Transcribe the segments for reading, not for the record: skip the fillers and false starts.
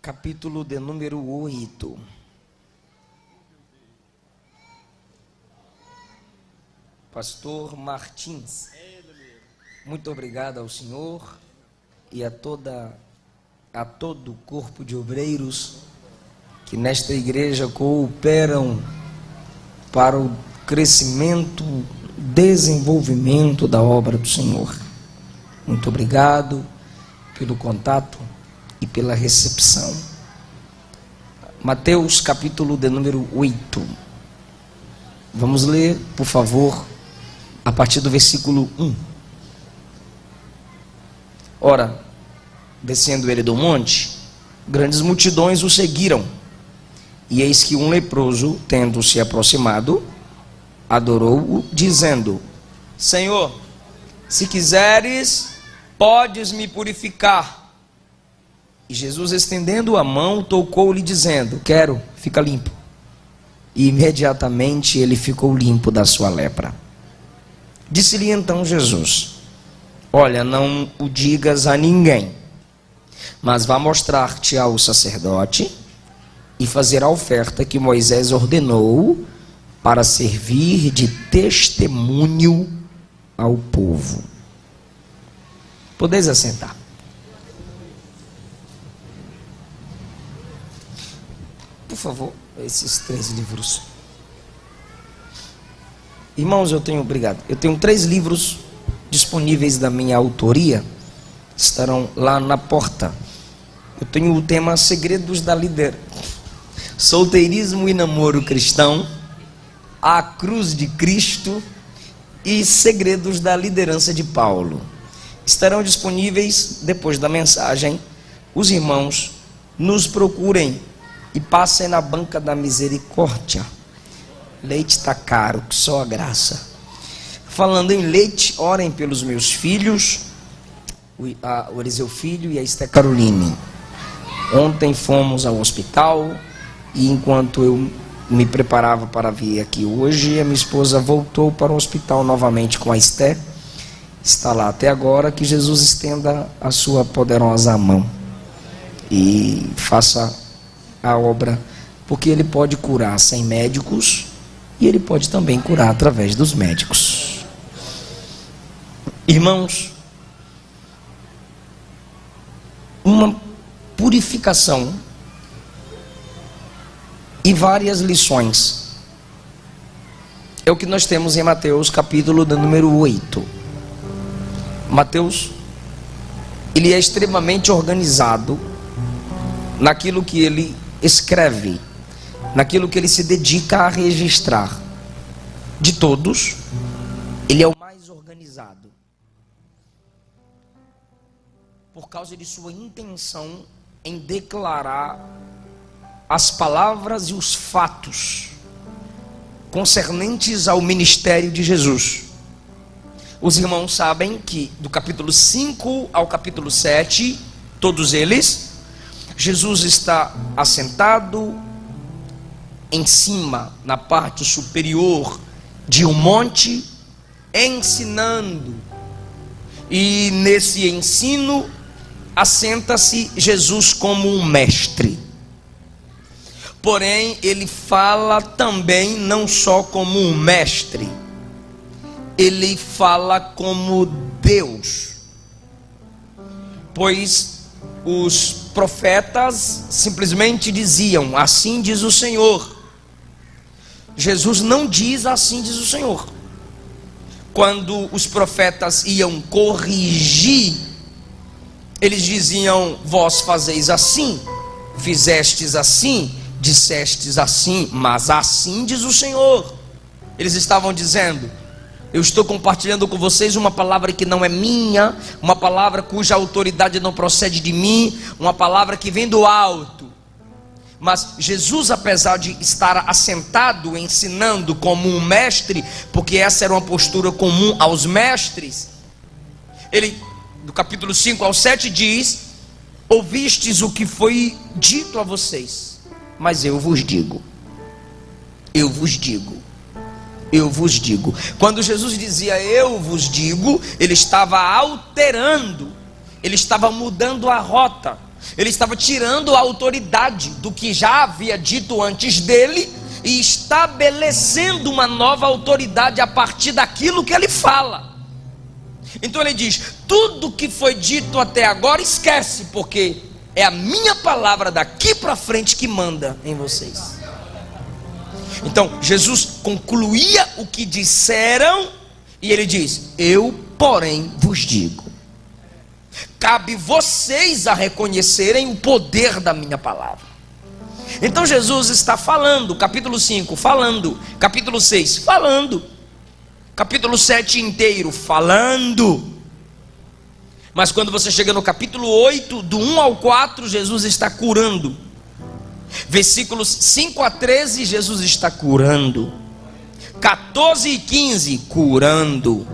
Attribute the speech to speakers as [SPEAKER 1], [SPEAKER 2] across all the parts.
[SPEAKER 1] capítulo de número 8. Pastor Martins, muito obrigado ao senhor e a todo o corpo de obreiros que nesta igreja cooperam para o crescimento, desenvolvimento da obra do Senhor. Muito obrigado pelo contato e pela recepção. Mateus capítulo de número 8. Vamos ler, por favor, a partir do versículo 1. Ora, descendo ele do monte, grandes multidões o seguiram. E eis que um leproso, tendo se aproximado, adorou-o, dizendo: Senhor, se quiseres, podes me purificar. E Jesus, estendendo a mão, tocou-lhe, dizendo: Quero, fica limpo. E imediatamente ele ficou limpo da sua lepra. Disse-lhe então Jesus: Olha, não o digas a ninguém, mas vá mostrar-te ao sacerdote e fazer a oferta que Moisés ordenou para servir de testemunho ao povo. Podeis assentar. Por favor, esses 3 livros. Irmãos, eu tenho 3 livros disponíveis da minha autoria, estarão lá na porta. Eu tenho o tema Segredos da Liderança, Solteirismo e Namoro Cristão, A Cruz de Cristo e Segredos da Liderança de Paulo. Estarão disponíveis depois da mensagem. Os irmãos nos procurem e passem na banca da misericórdia. Leite está caro, que só a graça. Falando em leite, orem pelos meus filhos, o Eliseu Filho e a Esté Caroline. Ontem fomos ao hospital e enquanto eu me preparava para vir aqui hoje, a minha esposa voltou para o hospital novamente com a Esté. Está lá até agora. Que Jesus estenda a sua poderosa mão e faça a obra, porque Ele pode curar sem médicos e Ele pode também curar através dos médicos. Irmãos, uma purificação e várias lições é o que nós temos em Mateus capítulo de número 8. Mateus, ele é extremamente organizado naquilo que ele escreve, naquilo que ele se dedica a registrar. De todos, ele é o mais organizado, por causa de sua intenção em declarar as palavras e os fatos concernentes ao ministério de Jesus. Os irmãos sabem que do capítulo 5 ao capítulo 7, todos eles, Jesus está assentado em cima, na parte superior de um monte, ensinando. E nesse ensino, assenta-se Jesus como um mestre. Porém, ele fala também não só como um mestre, ele fala como Deus. Pois os profetas simplesmente diziam: assim diz o Senhor. Jesus não diz assim diz o Senhor. Quando os profetas iam corrigir, eles diziam: vós fazeis assim, fizestes assim, dissestes assim, mas assim diz o Senhor. Eles estavam dizendo: eu estou compartilhando com vocês uma palavra que não é minha, uma palavra cuja autoridade não procede de mim, uma palavra que vem do alto. Mas Jesus, apesar de estar assentado ensinando como um mestre, porque essa era uma postura comum aos mestres, ele, do capítulo 5 ao 7 diz: ouvistes o que foi dito a vocês, mas eu vos digo. Quando Jesus dizia eu vos digo, ele estava alterando, ele estava mudando a rota. Ele estava tirando a autoridade do que já havia dito antes dele e estabelecendo uma nova autoridade a partir daquilo que ele fala. Então ele diz: tudo que foi dito até agora esquece, porque é a minha palavra daqui para frente que manda em vocês. Então Jesus concluía o que disseram e ele diz: eu, porém, vos digo. Cabe vocês a reconhecerem o poder da minha palavra. Então Jesus está falando, capítulo 5, falando, capítulo 6, falando, capítulo 7 inteiro, falando. Mas quando você chega no capítulo 8, do 1 ao 4, Jesus está curando. Versículos 5 a 13, Jesus está curando. 14 e 15, curando.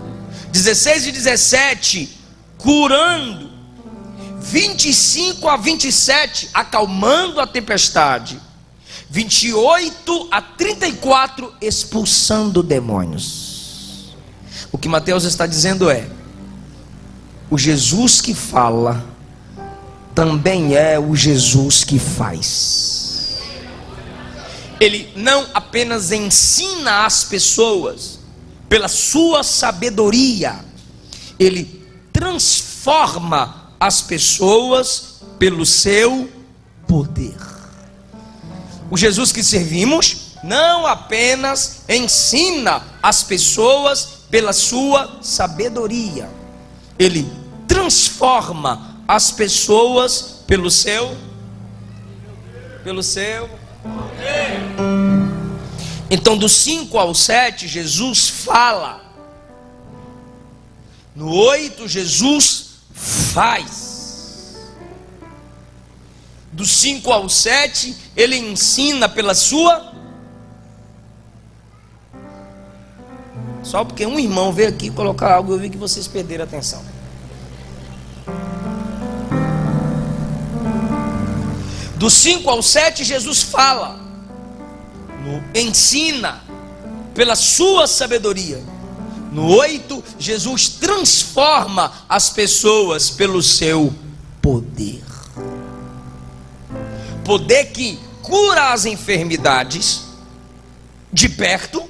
[SPEAKER 1] 16 e 17, curando. 25 a 27, acalmando a tempestade. 28 a 34, expulsando demônios. O que Mateus está dizendo é: o Jesus que fala também é o Jesus que faz. Ele não apenas ensina as pessoas pela sua sabedoria, ele transforma as pessoas pelo seu poder. O Jesus que servimos não apenas ensina as pessoas pela sua sabedoria, ele transforma as pessoas pelo seu poder. Então do 5 ao 7 Jesus fala. No 8 Jesus faz. Do 5 ao 7 ele ensina pela sua. Só porque um irmão veio aqui colocar algo, eu vi que vocês perderam a atenção. Do 5 ao 7 Jesus fala, ensina pela sua sabedoria. No 8 Jesus transforma as pessoas pelo seu poder. Poder que cura as enfermidades de perto,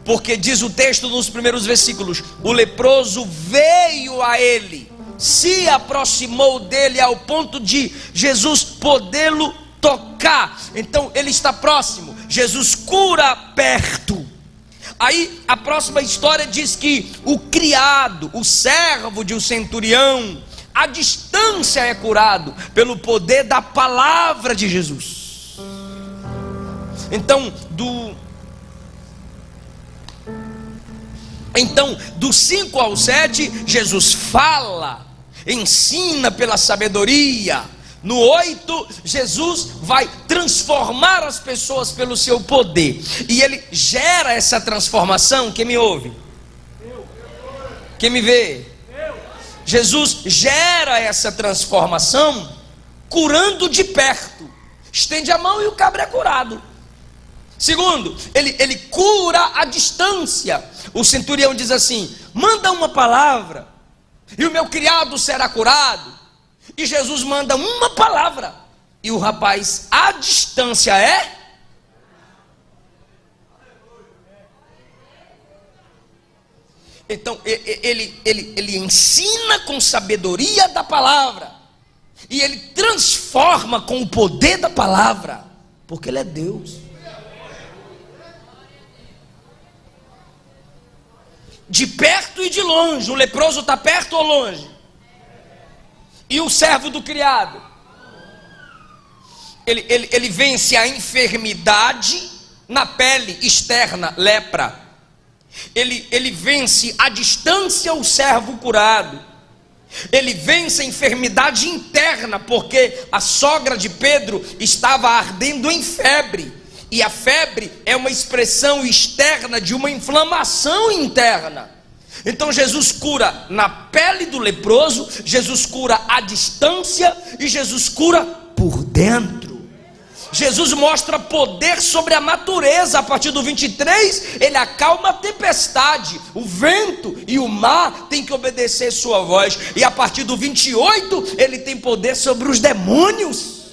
[SPEAKER 1] porque diz o texto nos primeiros versículos: o leproso veio a ele, se aproximou dele ao ponto de Jesus podê-lo tocar. Então ele está próximo, Jesus cura perto. Aí a próxima história diz que o criado, o servo de um centurião, à distância é curado pelo poder da palavra de Jesus. Então do 5 ao 7 Jesus fala, ensina pela sabedoria. No 8 Jesus vai transformar as pessoas pelo seu poder, e ele gera essa transformação. Quem me ouve? Quem me vê? Jesus gera essa transformação curando de perto. Estende a mão e o cabra é curado. Segundo, ele cura à distância. O centurião diz assim: manda uma palavra e o meu criado será curado. E Jesus manda uma palavra e o rapaz à distância é. Então ele ensina com sabedoria da palavra, e ele transforma com o poder da palavra, porque ele é Deus. De perto e de longe. O leproso está perto ou longe? E o servo do criado, ele vence a enfermidade na pele externa, lepra. Ele vence à distância o servo curado. Ele vence a enfermidade interna, porque a sogra de Pedro estava ardendo em febre, e a febre é uma expressão externa de uma inflamação interna. Então Jesus cura na pele do leproso, Jesus cura à distância e Jesus cura por dentro. Jesus mostra poder sobre a natureza. A partir do 23, ele acalma a tempestade, o vento e o mar têm que obedecer sua voz. E a partir do 28, ele tem poder sobre os demônios.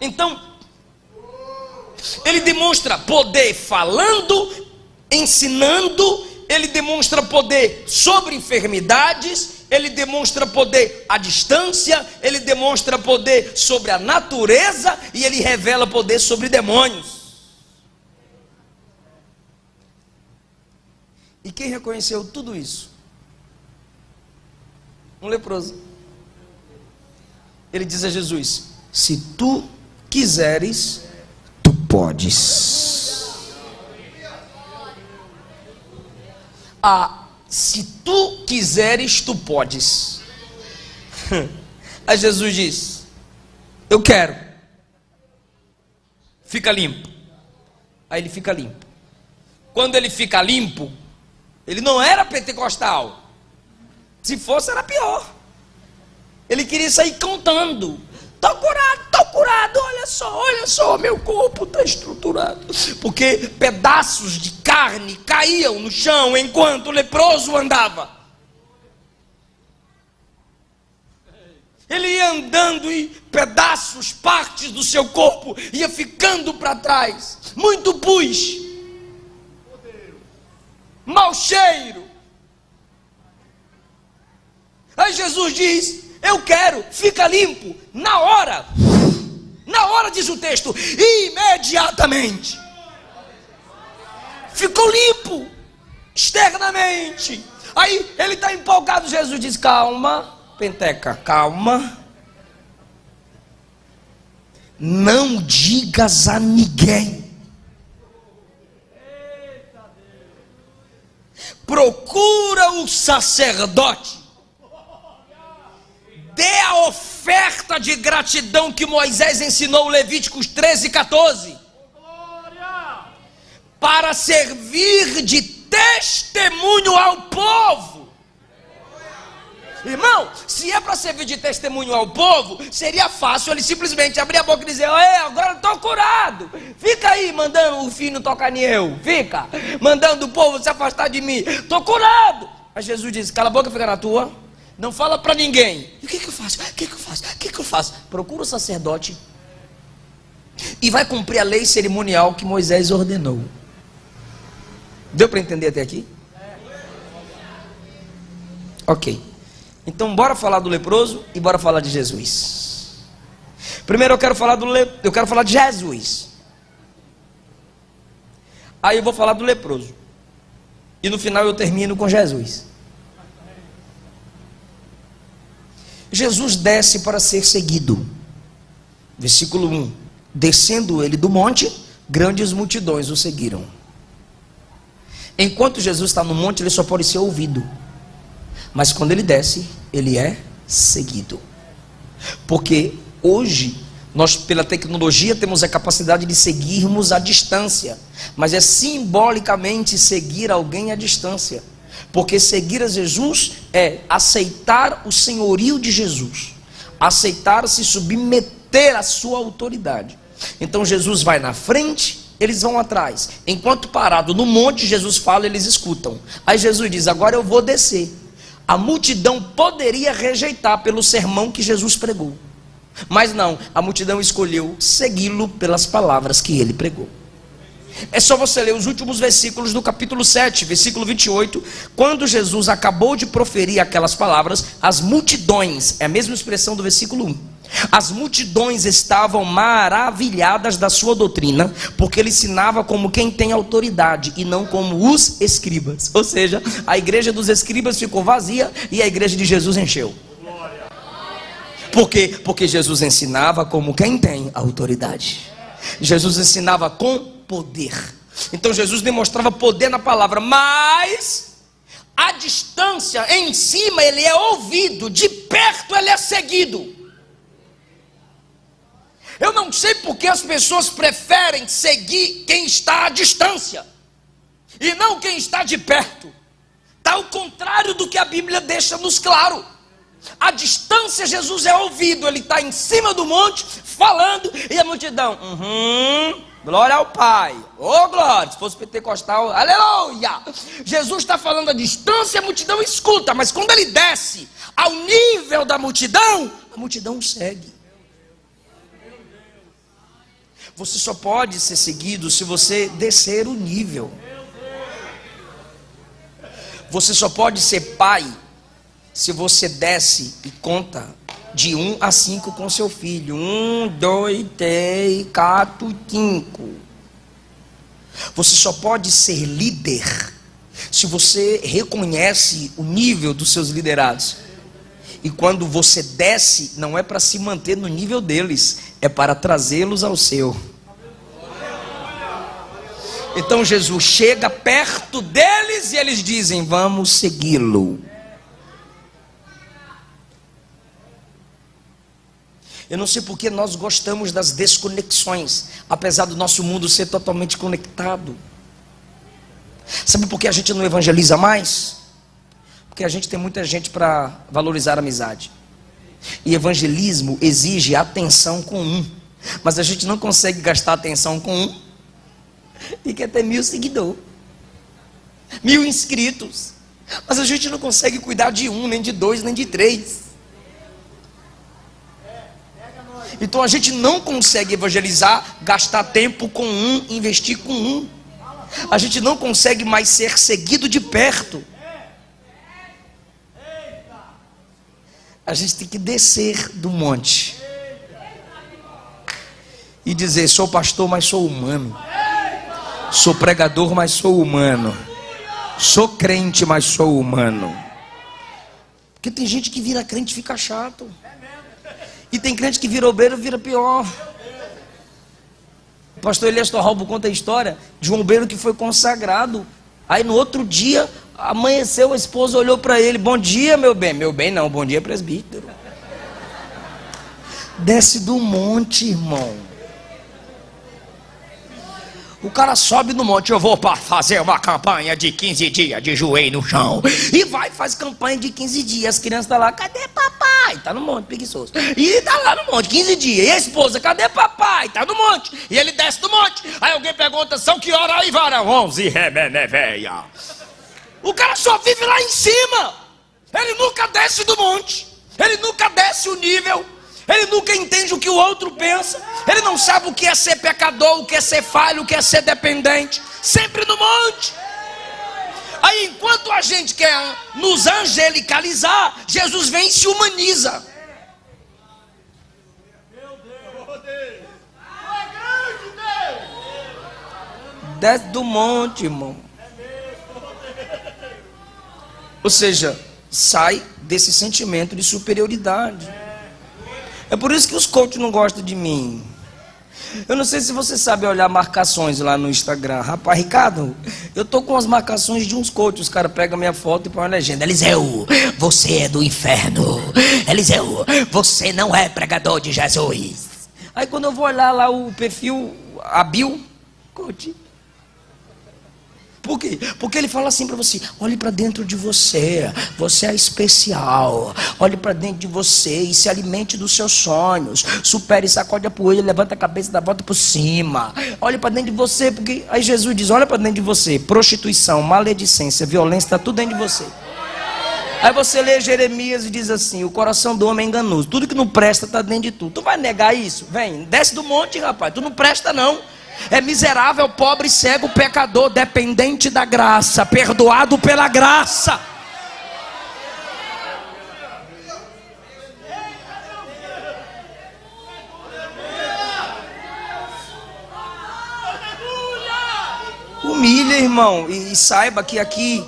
[SPEAKER 1] Então, ele demonstra poder falando, ensinando, ele demonstra poder sobre enfermidades, ele demonstra poder à distância, ele demonstra poder sobre a natureza e ele revela poder sobre demônios. E quem reconheceu tudo isso? Um leproso. Ele diz a Jesus: se tu quiseres, tu podes. Se tu quiseres, tu podes. Aí Jesus diz: eu quero. Fica limpo. Aí ele fica limpo. Quando ele fica limpo, ele não era pentecostal. Se fosse, era pior. Ele queria sair contando: estou curado, olha só, meu corpo está estruturado. Porque pedaços de carne caíam no chão enquanto o leproso andava. Ele ia andando e pedaços, partes do seu corpo ia ficando para trás. Muito pus, mau cheiro. Aí Jesus diz: eu quero, fica limpo. Na hora, diz o texto, imediatamente ficou limpo, externamente. Aí ele está empolgado. Jesus diz: calma, Penteca, calma, não digas a ninguém. Procura o sacerdote, dê a oferta de gratidão que Moisés ensinou, Levíticos 13:14, para servir de testemunho ao povo. Irmão, se é para servir de testemunho ao povo, seria fácil ele simplesmente abrir a boca e dizer: agora eu estou curado. Fica aí mandando o filho tocar em eu, fica mandando o povo se afastar de mim, estou curado. Mas Jesus diz: cala a boca, fica na tua. Não fala para ninguém. E o que eu faço? O que eu faço? Procura o sacerdote e vai cumprir a lei cerimonial que Moisés ordenou. Deu para entender até aqui? Ok. Então bora falar do leproso e bora falar de Jesus. Primeiro eu quero falar de Jesus. Aí eu vou falar do leproso. E no final eu termino com Jesus. Jesus desce para ser seguido. Versículo 1. Descendo ele do monte, grandes multidões o seguiram. Enquanto Jesus está no monte, ele só pode ser ouvido. Mas quando ele desce, ele é seguido. Porque hoje, nós pela tecnologia temos a capacidade de seguirmos à distância. Mas é simbolicamente seguir alguém à distância. Porque seguir a Jesus é aceitar o senhorio de Jesus, aceitar se submeter à sua autoridade. Então Jesus vai na frente, eles vão atrás. Enquanto parado no monte, Jesus fala, eles escutam. Aí Jesus diz: agora eu vou descer. A multidão poderia rejeitar pelo sermão que Jesus pregou, mas não, a multidão escolheu segui-lo pelas palavras que ele pregou. É só você ler os últimos versículos do capítulo 7, versículo 28. Quando Jesus acabou de proferir aquelas palavras, as multidões, é a mesma expressão do versículo 1, as multidões estavam maravilhadas da sua doutrina, porque ele ensinava como quem tem autoridade e não como os escribas. Ou seja, a igreja dos escribas ficou vazia e a igreja de Jesus encheu. Por quê? Porque Jesus ensinava como quem tem autoridade. Jesus ensinava com poder. Então Jesus demonstrava poder na palavra, mas à distância, em cima ele é ouvido, de perto ele é seguido. Eu não sei porque as pessoas preferem seguir quem está à distância e não quem está de perto. Está ao contrário do que a Bíblia deixa nos claro. à distância Jesus é ouvido. Ele está em cima do monte, falando, e a multidão, glória ao Pai, oh glória, se fosse pentecostal, aleluia. Jesus está falando à distância, a multidão escuta, mas quando ele desce ao nível da multidão, a multidão segue. Você só pode ser seguido se você descer o nível. Você só pode ser pai se você desce e conta de 1 a 5 com seu filho. 1, 2, 3, 4, 5. Você só pode ser líder se você reconhece o nível dos seus liderados. E quando você desce, não é para se manter no nível deles, é para trazê-los ao seu. Então Jesus chega perto deles e eles dizem, vamos segui-lo. Eu não sei porque nós gostamos das desconexões, apesar do nosso mundo ser totalmente conectado. Sabe por que a gente não evangeliza mais? Porque a gente tem muita gente para valorizar a amizade. E evangelismo exige atenção com um. Mas a gente não consegue gastar atenção com um e quer ter 1000 seguidores, 1000 inscritos. Mas a gente não consegue cuidar de 1, nem de 2, nem de 3. Então a gente não consegue evangelizar, gastar tempo com um, investir com um. A gente não consegue mais ser seguido de perto. A gente tem que descer do monte e dizer, sou pastor, mas sou humano. Sou pregador, mas sou humano. Sou crente, mas sou humano. Porque tem gente que vira crente e fica chato. E tem crente que vira obreiro e vira pior. O pastor Elias Torralbo conta a história de um obreiro que foi consagrado. Aí no outro dia, amanheceu, a esposa olhou para ele, bom dia meu bem. Meu bem não, bom dia presbítero. Desce do monte, irmão. O cara sobe no monte, eu vou fazer uma campanha de 15 dias de joelho no chão. E vai, faz campanha de 15 dias. As crianças estão lá, cadê papai? Está no monte, preguiçoso. E está lá no monte, 15 dias. E a esposa, cadê papai? Está no monte. E ele desce do monte. Aí alguém pergunta, são que hora aí, varão? 11 remeneveia. O cara só vive lá em cima. Ele nunca desce do monte. Ele nunca desce o nível. Ele nunca entende o que o outro pensa. Ele não sabe o que é ser pecador, o que é ser falho, o que é ser dependente. Sempre no monte. Aí enquanto a gente quer nos angelicalizar, Jesus vem e se humaniza. Desce do monte, irmão. Ou seja, sai desse sentimento de superioridade. É por isso que os coaches não gostam de mim. Eu não sei se você sabe olhar marcações lá no Instagram. Rapaz, Ricardo, eu tô com as marcações de uns coaches. Os caras pegam minha foto e põem a legenda. Eliseu, você é do inferno. Eliseu, você não é pregador de Jesus. Aí quando eu vou olhar lá o perfil, a bio, coach. Por quê? Porque ele fala assim para você, olhe para dentro de você, você é especial, olhe para dentro de você e se alimente dos seus sonhos, supere, sacode a poeira, levanta a cabeça e dá a volta por cima, olhe para dentro de você, porque aí Jesus diz, olha para dentro de você, prostituição, maledicência, violência, está tudo dentro de você. Aí você lê Jeremias e diz assim, o coração do homem é enganoso, tudo que não presta está dentro de tu. Tu vai negar isso? Vem, desce do monte, rapaz, tu não presta não. É miserável, pobre, cego, pecador, dependente da graça, perdoado pela graça. Humilha, irmão, e saiba que aqui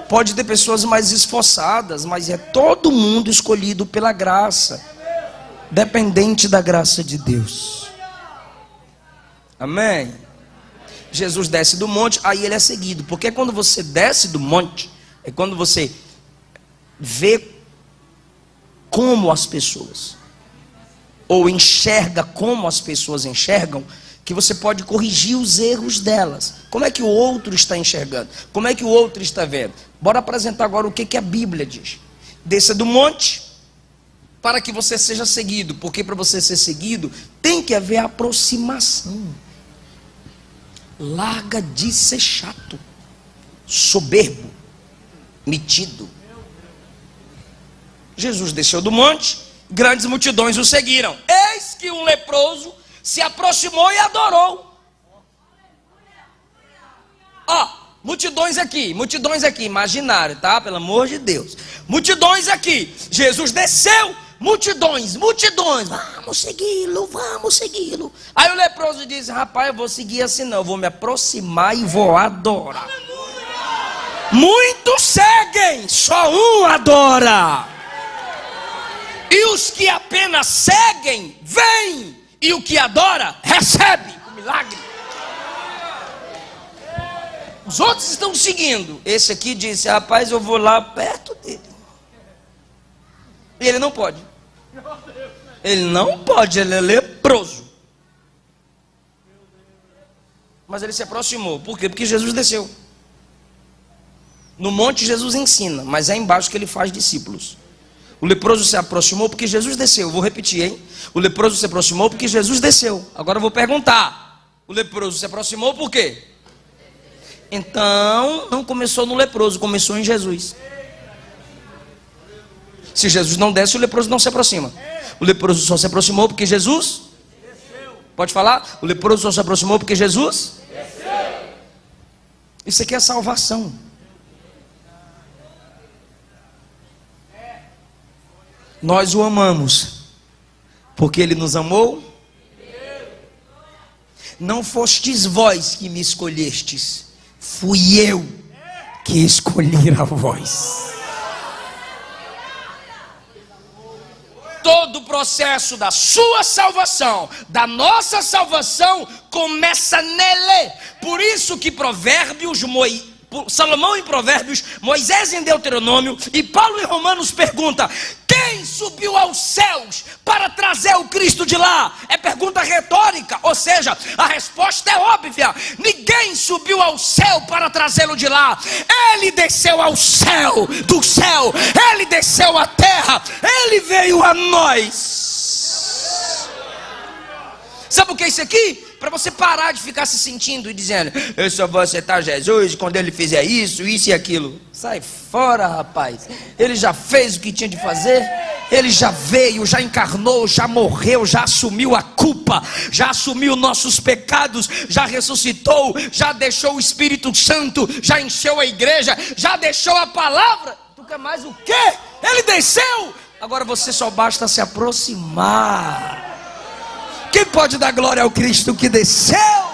[SPEAKER 1] pode ter pessoas mais esforçadas, mas é todo mundo escolhido pela graça, dependente da graça de Deus. Amém? Jesus desce do monte, aí ele é seguido. Porque quando você desce do monte, é quando você vê como as pessoas, ou enxerga como as pessoas enxergam, que você pode corrigir os erros delas. Como é que o outro está enxergando? Como é que o outro está vendo? Bora apresentar agora o que a Bíblia diz. Desça do monte, para que você seja seguido, porque para você ser seguido tem que haver aproximação. Larga de ser chato, soberbo, metido. Jesus desceu do monte, grandes multidões o seguiram. Eis que um leproso se aproximou e adorou. Ó, multidões aqui, imaginário, tá? Pelo amor de Deus. Multidões aqui. Jesus desceu, multidões, vamos segui-lo. Aí o leproso disse: rapaz, eu vou seguir assim não, eu vou me aproximar e vou adorar. Muitos seguem, só um adora. E os que apenas seguem, vêm, e o que adora, recebe o milagre. Os outros estão seguindo. Esse aqui disse: rapaz, eu vou lá perto dele. E ele não pode. Ele é leproso. Mas ele se aproximou. Por quê? Porque Jesus desceu. No monte Jesus ensina, mas é embaixo que ele faz discípulos. O leproso se aproximou porque Jesus desceu. Vou repetir, hein? O leproso se aproximou porque Jesus desceu. Agora eu vou perguntar: o leproso se aproximou por quê? Então, não começou no leproso, começou em Jesus. Se Jesus não desce, o leproso não se aproxima. O leproso só se aproximou porque Jesus desceu. Pode falar? O leproso só se aproximou porque Jesus desceu. Isso aqui é salvação. Nós o amamos porque ele nos amou. Não fostes vós que me escolhestes, fui eu que escolhi a vós. Todo o processo da sua salvação, da nossa salvação, começa nele. Por isso que Salomão em Provérbios, Moisés em Deuteronômio e Paulo em Romanos pergunta: quem subiu aos céus para trazer o Cristo de lá? É pergunta retórica, ou seja, a resposta é óbvia. Ninguém subiu ao céu para trazê-lo de lá. Ele desceu ao céu, do céu, ele desceu à terra, ele veio a nós. Sabe o que é isso aqui? Para você parar de ficar se sentindo e dizendo: eu só vou aceitar Jesus quando ele fizer isso e aquilo. Sai fora, rapaz. Ele já fez o que tinha de fazer. Ele já veio, já encarnou, já morreu, já assumiu a culpa, já assumiu nossos pecados, já ressuscitou, já deixou o Espírito Santo, já encheu a igreja, já deixou a palavra. Tu quer mais o quê? Ele desceu. Agora você só basta se aproximar. Quem pode dar glória ao Cristo que desceu?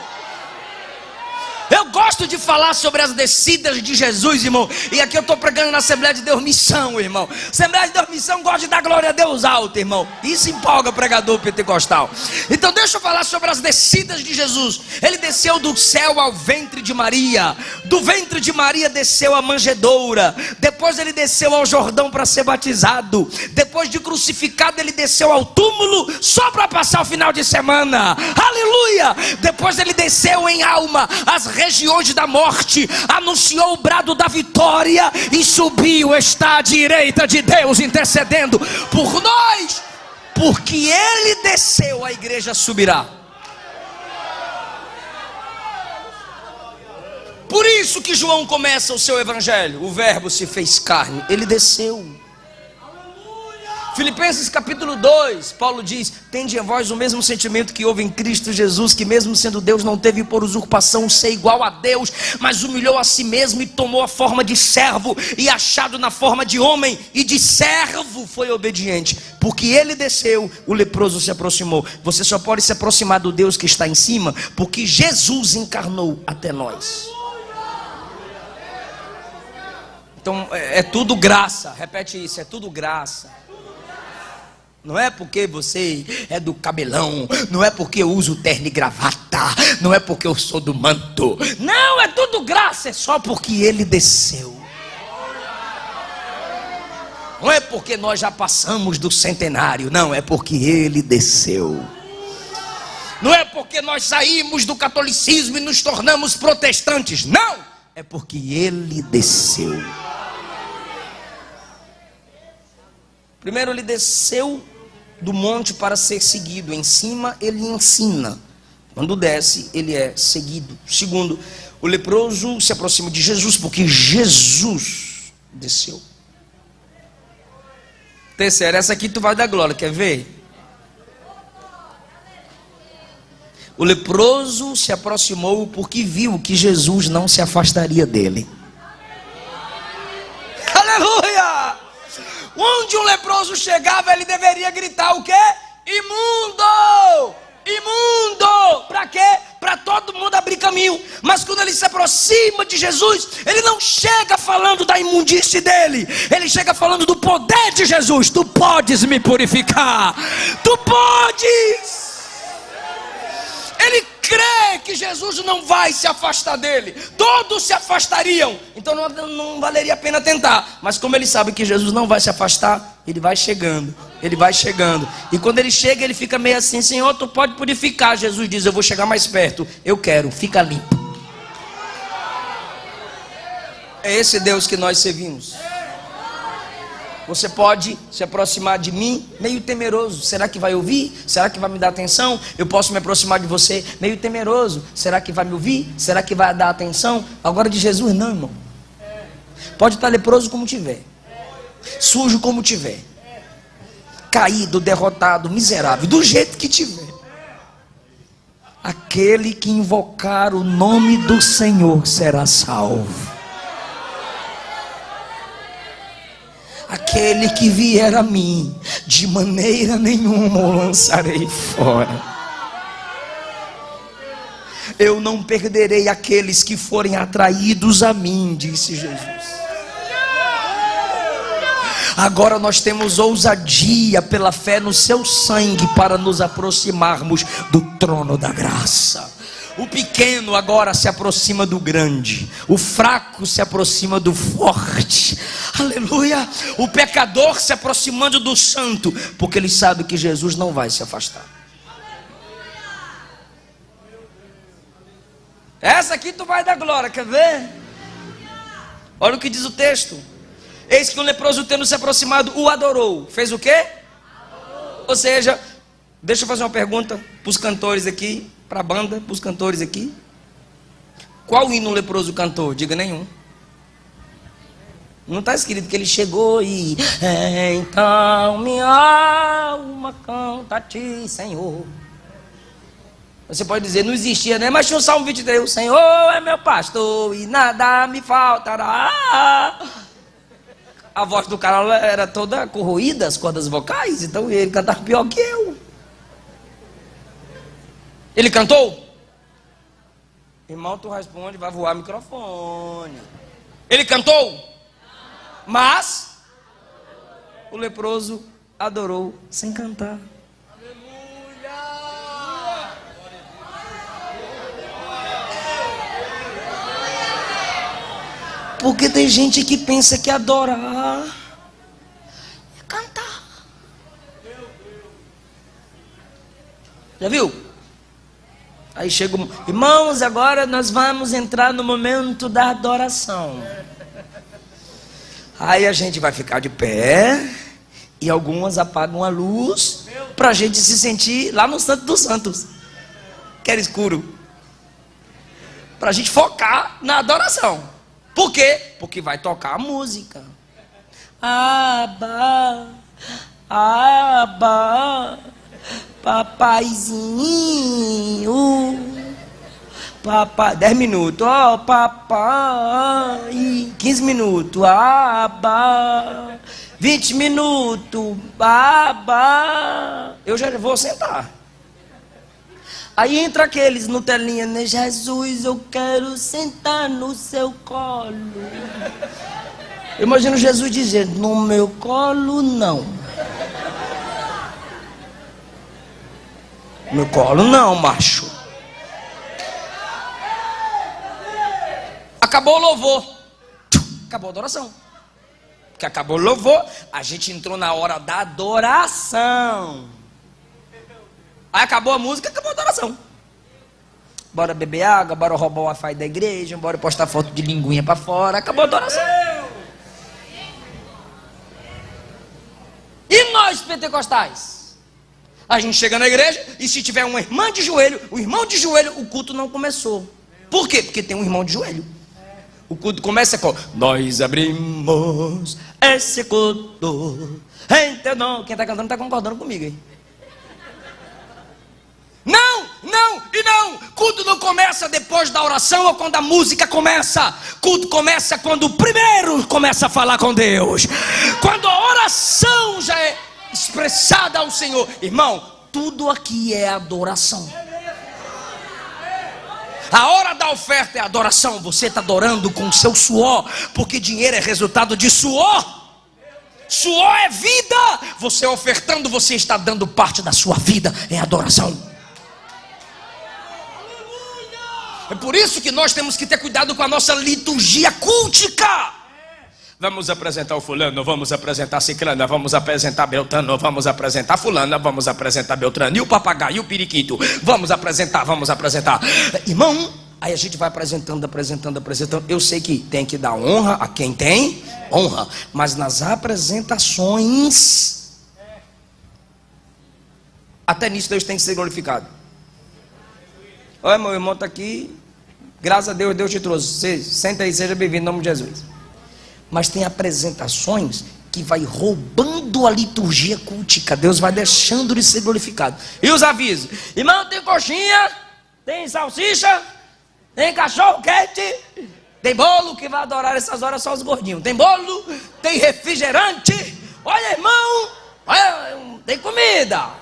[SPEAKER 1] Eu gosto de falar sobre as descidas de Jesus, irmão. E aqui eu estou pregando na Assembleia de Deus Missão, irmão. Assembleia de Deus Missão gosta de dar glória a Deus alto, irmão. Isso empolga o pregador pentecostal. Então deixa eu falar sobre as descidas de Jesus. Ele desceu do céu ao ventre de Maria. Do ventre de Maria desceu a manjedoura. Depois ele desceu ao Jordão para ser batizado. Depois de crucificado ele desceu ao túmulo só para passar o final de semana. Aleluia! Depois ele desceu em alma as regiões da morte, anunciou o brado da vitória e subiu, está à direita de Deus intercedendo por nós. Porque ele desceu, a igreja subirá. Por isso que João começa o seu evangelho: o verbo se fez carne, ele desceu. Filipenses capítulo 2, Paulo diz: tende em vós o mesmo sentimento que houve em Cristo Jesus, que mesmo sendo Deus não teve por usurpação ser igual a Deus, mas humilhou a si mesmo e tomou a forma de servo, e achado na forma de homem e de servo foi obediente. Porque ele desceu, o leproso se aproximou. Você só pode se aproximar do Deus que está em cima porque Jesus encarnou até nós. Então é tudo graça. Repete isso: é tudo graça. Não é porque você é do cabelão, não é porque eu uso terno e gravata, não é porque eu sou do manto. Não, é tudo graça, é só porque ele desceu. Não é porque nós já passamos do centenário, não, é porque ele desceu. Não é porque nós saímos do catolicismo e nos tornamos protestantes, não, é porque ele desceu. Primeiro, ele desceu do monte para ser seguido. Em cima, ele ensina. Quando desce, ele é seguido. Segundo, o leproso se aproxima de Jesus, porque Jesus desceu. Terceiro, essa aqui tu vai dar glória, quer ver? O leproso se aproximou porque viu que Jesus não se afastaria dele. Aleluia! Onde um leproso chegava, ele deveria gritar o quê? Imundo! Imundo! Para quê? Para todo mundo abrir caminho. Mas quando ele se aproxima de Jesus, ele não chega falando da imundície dele, ele chega falando do poder de Jesus. Tu podes me purificar, tu podes. Ele crê que Jesus não vai se afastar dele. Todos se afastariam, então não valeria a pena tentar. Mas como ele sabe que Jesus não vai se afastar, ele vai chegando. Ele vai chegando. E quando ele chega, ele fica meio assim: Senhor, tu pode purificar. Jesus diz: eu vou chegar mais perto. Eu quero, fica limpo. É esse Deus que nós servimos. Você pode se aproximar de mim meio temeroso. Será que vai ouvir? Será que vai me dar atenção? Eu posso me aproximar de você meio temeroso. Será que vai me ouvir? Será que vai dar atenção? Agora de Jesus não, irmão. Pode estar leproso como tiver, sujo como tiver, caído, derrotado, miserável, do jeito que tiver. Aquele que invocar o nome do Senhor será salvo. Aquele que vier a mim, de maneira nenhuma o lançarei fora. Eu não perderei aqueles que forem atraídos a mim, disse Jesus. Agora nós temos ousadia pela fé no seu sangue para nos aproximarmos do trono da graça. O pequeno agora se aproxima do grande, o fraco se aproxima do forte. Aleluia! O pecador se aproximando do santo, porque ele sabe que Jesus não vai se afastar. Essa aqui tu vai dar glória, quer ver? Olha o que diz o texto. Eis que um leproso, tendo se aproximado, o adorou. Fez o quê? Adorou. Ou seja, deixa eu fazer uma pergunta para os cantores aqui, para a banda, para os cantores aqui. Qual hino o leproso cantou? Diga nenhum. Não está escrito que ele chegou e então minha alma canta a ti, Senhor. Você pode dizer, não existia, né? Mas tinha o Salmo 23, o Senhor é meu pastor e nada me faltará. A voz do cara era toda corroída, as cordas vocais, então ele cantava pior que eu. Ele cantou? Irmão, tu responde, vai voar microfone. Ele cantou? Mas o leproso adorou sem cantar. Porque tem gente que pensa que adorar é cantar. Já viu? Aí chega, irmãos, agora nós vamos entrar no momento da adoração. Aí a gente vai ficar de pé e algumas apagam a luz para a gente se sentir lá no Santo dos Santos, que era escuro, para a gente focar na adoração. Por quê? Porque vai tocar a música. Aba, aba, papaizinho, papai, 10 minutos, ó, papai, 15 minutos, aba, 20 minutos, aba. Eu já vou sentar. Aí entra aqueles no telinha, né? Jesus, eu quero sentar no seu colo. Eu imagino Jesus dizendo, no meu colo não. No colo não, macho. Acabou o louvor. Acabou a adoração. Porque acabou o louvor, a gente entrou na hora da adoração. Aí acabou a música, acabou a adoração. Bora beber água, bora roubar o Wi-Fi da igreja, bora postar foto de linguinha pra fora, acabou a adoração. E nós pentecostais? A gente chega na igreja e se tiver uma irmã de joelho, o irmão de joelho, o culto não começou. Por quê? Porque tem um irmão de joelho. O culto começa com: nós abrimos esse culto. Então, quem está cantando está concordando comigo, hein? Não, não e não. Culto não começa depois da oração ou quando a música começa. Culto começa quando o primeiro começa a falar com Deus. Quando a oração já é expressada ao Senhor. Irmão, tudo aqui é adoração. A hora da oferta é adoração. Você está adorando com o seu suor, porque dinheiro é resultado de suor. Suor é vida. Você ofertando, você está dando parte da sua vida. É adoração. É por isso que nós temos que ter cuidado com a nossa liturgia cultica. Vamos apresentar o fulano, vamos apresentar a ciclana, vamos apresentar Beltrano, vamos apresentar fulana, vamos apresentar Beltrano, e o papagaio, e o periquito, vamos apresentar. Irmão, aí a gente vai apresentando. Eu sei que tem que dar honra a quem tem honra, mas nas apresentações, até nisso Deus tem que ser glorificado. Olha, meu irmão está aqui, graças a Deus, Deus te trouxe. Você, senta aí, seja bem-vindo em nome de Jesus. Mas tem apresentações que vai roubando a liturgia cultica. Deus vai deixando de ser glorificado. E os avisos: irmão, tem coxinha, tem salsicha, tem cachorro quente, tem bolo, que vai adorar essas horas só os gordinhos. Tem bolo, tem refrigerante. Olha, irmão, olha, tem comida.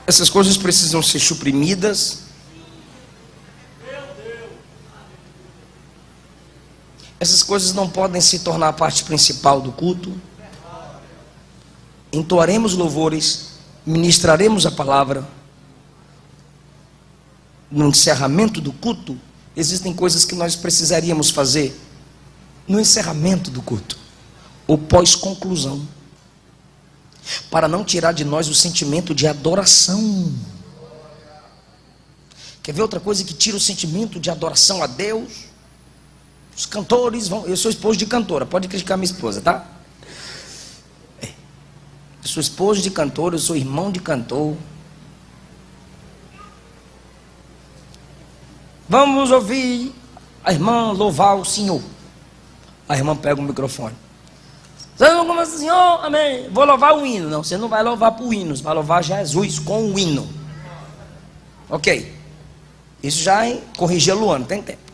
[SPEAKER 1] Essas coisas precisam ser suprimidas. Essas coisas não podem se tornar a parte principal do culto. Entoaremos louvores, ministraremos a palavra. No encerramento do culto, existem coisas que nós precisaríamos fazer no encerramento do culto, ou pós-conclusão, para não tirar de nós o sentimento de adoração. Quer ver outra coisa que tira o sentimento de adoração a Deus? Os cantores vão... Eu sou esposo de cantora, pode criticar minha esposa, tá? Eu sou esposo de cantor, eu sou irmão de cantor. Vamos ouvir a irmã louvar o Senhor. A irmã pega o microfone. Senhor, amém. Vou louvar o hino. Não, você não vai louvar por hinos, vai louvar Jesus com o hino. Ok. Isso já corrigiu a Luana, tem tempo.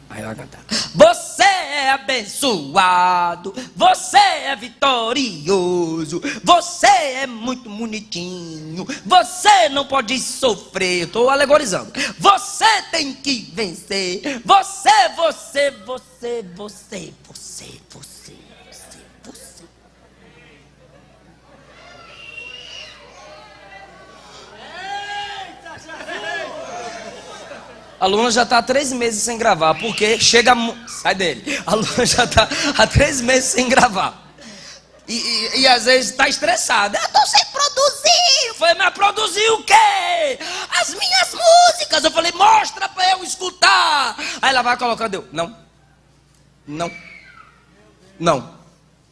[SPEAKER 1] Aí vai cantar: você é abençoado, você é vitorioso, você é muito bonitinho, você não pode sofrer. Eu estou alegorizando. Você tem que vencer. Você. A Luana já está há 3 meses sem gravar, porque chega... Sai dele. A Luana já está há 3 meses sem gravar. E às vezes está estressada. Eu estou sem produzir. Eu falei: mas produzir o quê? As minhas músicas. Eu falei: mostra para eu escutar. Aí ela vai colocando. Eu: não.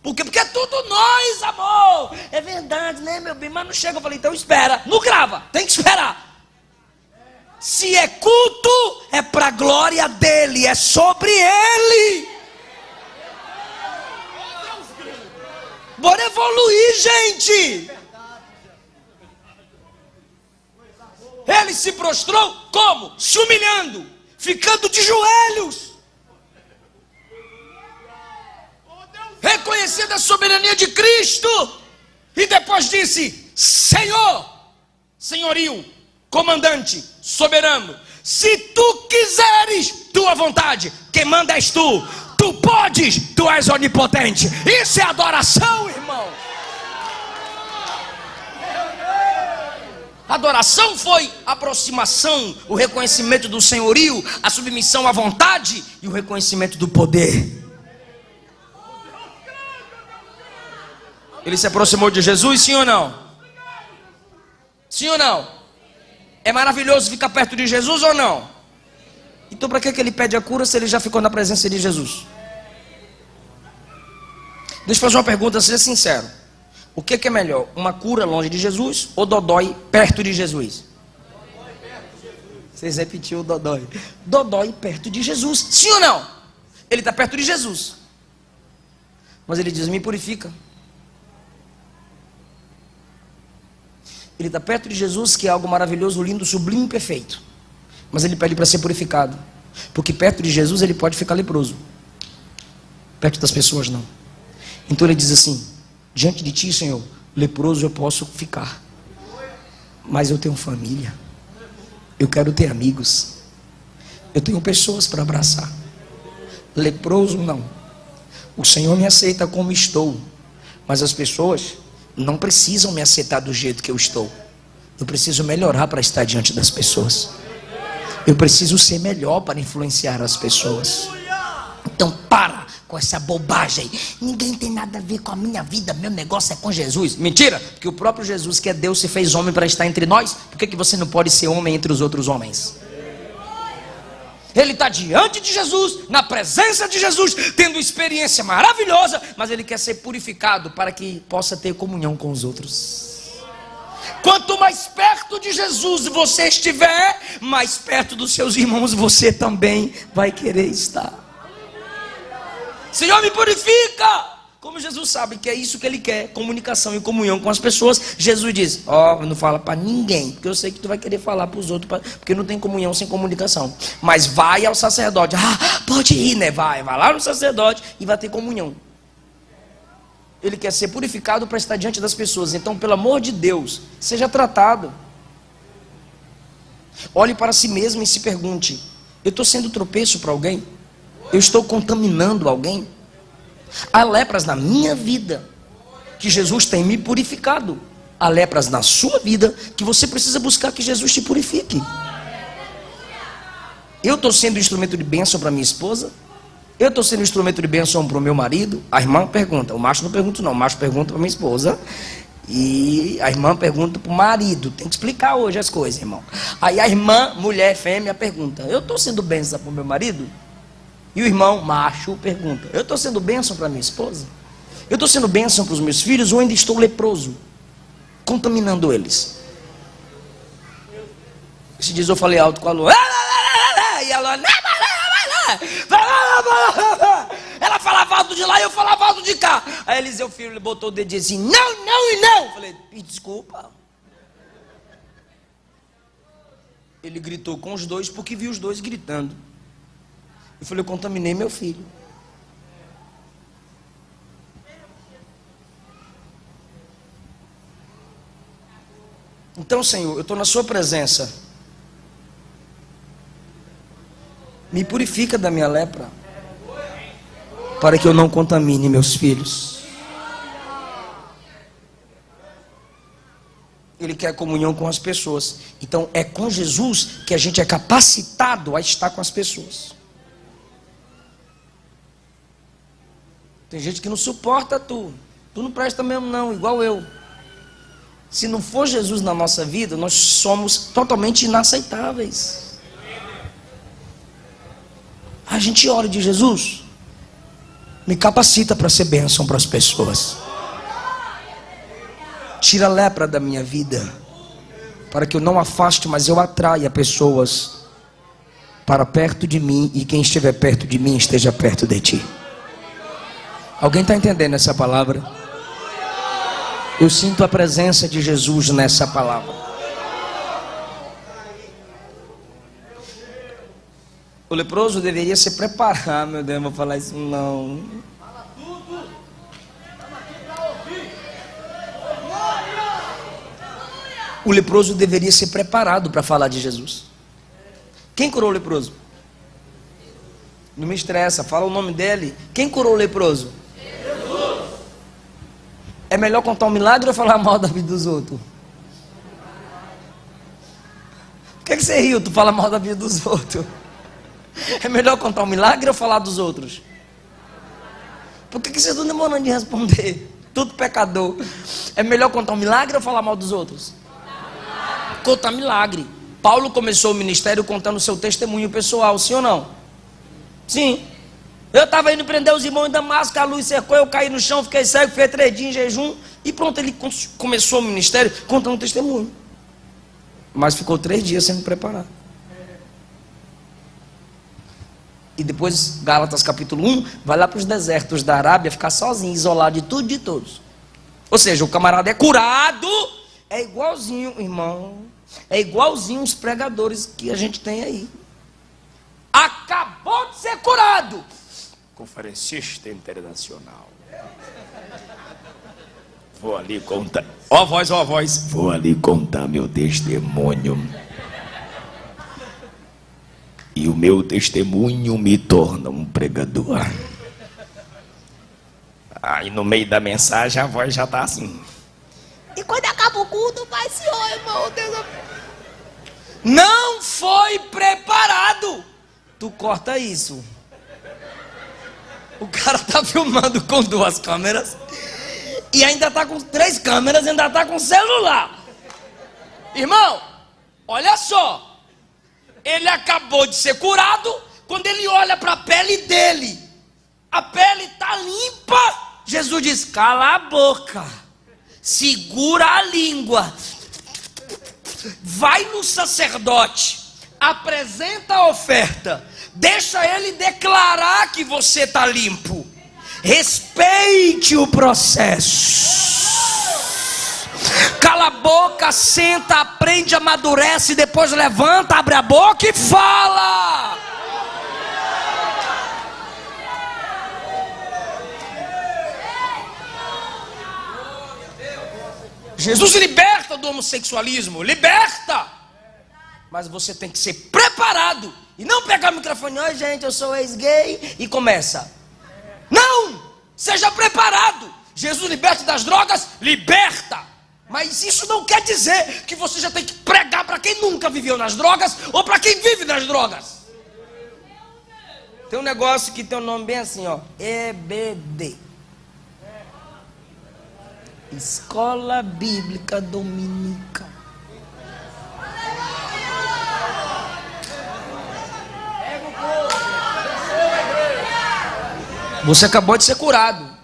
[SPEAKER 1] Por quê? Porque é tudo nós, amor. É verdade, né, meu bem? Mas não chega. Eu falei: então espera. Não grava, tem que esperar. Se é culto, é para a glória dele, é sobre ele. Bora evoluir, gente. Ele se prostrou como? Se humilhando, ficando de joelhos, reconhecendo a soberania de Cristo. E depois disse: Senhor, senhorio, comandante, soberano, se tu quiseres, tua vontade, quem manda és tu. Tu podes, tu és onipotente. Isso é adoração, irmão. Adoração foi aproximação, o reconhecimento do senhorio, a submissão à vontade e o reconhecimento do poder. Ele se aproximou de Jesus, sim ou não? Sim ou não? É maravilhoso ficar perto de Jesus ou não? Então para que ele pede a cura se ele já ficou na presença de Jesus? Deixa eu fazer uma pergunta, seja sincero. O que é melhor? Uma cura longe de Jesus ou dodói perto de Jesus? Vocês repetiram o dodói. Dodói perto de Jesus. Sim ou não? Ele está perto de Jesus. Mas ele diz, me purifica. Ele está perto de Jesus, que é algo maravilhoso, lindo, sublime e perfeito. Mas ele pede para ser purificado. Porque perto de Jesus ele pode ficar leproso. Perto das pessoas não. Então ele diz assim, diante de ti, Senhor, leproso eu posso ficar. Mas eu tenho família. Eu quero ter amigos. Eu tenho pessoas para abraçar. Leproso não. O Senhor me aceita como estou. Mas as pessoas não precisam me aceitar do jeito que eu estou. Eu preciso melhorar para estar diante das pessoas. Eu preciso ser melhor para influenciar as pessoas. Então para com essa bobagem. Ninguém tem nada a ver com a minha vida. Meu negócio é com Jesus. Mentira, porque o próprio Jesus, que é Deus, se fez homem para estar entre nós. Por que você não pode ser homem entre os outros homens? Ele está diante de Jesus, na presença de Jesus, tendo experiência maravilhosa, mas ele quer ser purificado para que possa ter comunhão com os outros. Quanto mais perto de Jesus você estiver, mais perto dos seus irmãos você também vai querer estar. Senhor, me purifica! Como Jesus sabe que é isso que ele quer, comunicação e comunhão com as pessoas, Jesus diz, não fala para ninguém, porque eu sei que tu vai querer falar para os outros, porque não tem comunhão sem comunicação. Mas vai ao sacerdote, pode ir, né? Vai lá no sacerdote e vai ter comunhão. Ele quer ser purificado para estar diante das pessoas. Então, pelo amor de Deus, seja tratado. Olhe para si mesmo e se pergunte, eu estou sendo tropeço para alguém? Eu estou contaminando alguém? Há lepras na minha vida que Jesus tem me purificado. Há lepras na sua vida que você precisa buscar que Jesus te purifique. Eu estou sendo instrumento de bênção para minha esposa? Eu estou sendo instrumento de bênção para o meu marido? A irmã pergunta, o macho não pergunta não, o macho pergunta para minha esposa. E a irmã pergunta para o marido. Tem que explicar hoje as coisas, irmão. Aí a irmã, mulher, fêmea, pergunta, eu estou sendo bênção para o meu marido? E o irmão, macho, pergunta, eu estou sendo bênção para minha esposa? Eu estou sendo bênção para os meus filhos ou ainda estou leproso, contaminando eles? Esses dias eu falei alto com a Lu, e ela, ela falava alto de lá e eu falava alto de cá. Aí Eliseu, filho, ele botou o dedinho assim, não, não e não. Eu falei, desculpa. Ele gritou com os dois porque viu os dois gritando. Eu falei, eu contaminei meu filho. Então, Senhor, eu estou na sua presença. Me purifica da minha lepra, para que eu não contamine meus filhos. Ele quer comunhão com as pessoas. Então é com Jesus que a gente é capacitado a estar com as pessoas. Tem gente que não suporta tu. Tu não presta mesmo não, igual eu. Se não for Jesus na nossa vida, nós somos totalmente inaceitáveis. A gente ora de Jesus, me capacita para ser bênção para as pessoas. Tira a lepra da minha vida, para que eu não afaste, mas eu atraia pessoas para perto de mim, e quem estiver perto de mim esteja perto de ti. Alguém está entendendo essa palavra? Eu sinto a presença de Jesus nessa palavra. O leproso deveria se preparar, meu Deus, vou falar isso não. O leproso deveria ser preparado para falar de Jesus. Quem curou o leproso? Não me estressa, fala o nome dele. Quem curou o leproso? Jesus. É melhor contar um milagre ou falar mal da vida dos outros? Por que você riu? Tu fala mal da vida dos outros. É melhor contar um milagre ou falar dos outros? Por que vocês estão demorando de responder? Tudo pecador. É melhor contar um milagre ou falar mal dos outros? contar milagre. Paulo começou o ministério contando o seu testemunho pessoal, sim ou não? Sim. Eu estava indo prender os irmãos em Damasco, a luz cercou, eu caí no chão, fiquei cego, fiquei 3 dias em jejum, e pronto, ele começou o ministério contando um testemunho. Mas ficou 3 dias sendo preparado. E depois, Gálatas capítulo 1, vai lá para os desertos da Arábia, ficar sozinho, isolado de tudo e de todos. Ou seja, o camarada é curado, é igualzinho, irmão, é igualzinho os pregadores que a gente tem aí. Acabou de ser curado. Conferencista internacional. Vou ali contar. Ó voz, ó voz. Vou ali contar meu testemunho. E o meu testemunho me torna um pregador. Aí no meio da mensagem a voz já tá assim. E quando acaba o culto, vai senhor, irmão. Deus... Não foi preparado. Tu corta isso. O cara tá filmando com 2 câmeras e ainda tá com 3 câmeras, ainda tá com celular. Irmão, olha só. Ele acabou de ser curado. Quando ele olha para a pele dele, a pele tá limpa. Jesus diz: cala a boca, segura a língua, vai no sacerdote, apresenta a oferta, deixa ele declarar que você está limpo. Respeite o processo. Cala a boca, senta, aprende, amadurece, depois levanta, abre a boca e fala. Jesus liberta do homossexualismo, liberta. Mas você tem que ser preparado e não pegar o microfone: oi gente, eu sou ex-gay, e começa. Não! Seja preparado. Jesus liberta das drogas, liberta. Mas isso não quer dizer que você já tem que pregar para quem nunca viveu nas drogas ou para quem vive nas drogas. Tem um negócio que tem um nome bem assim, ó, EBD. Escola Bíblica Dominical. Você acabou de ser curado.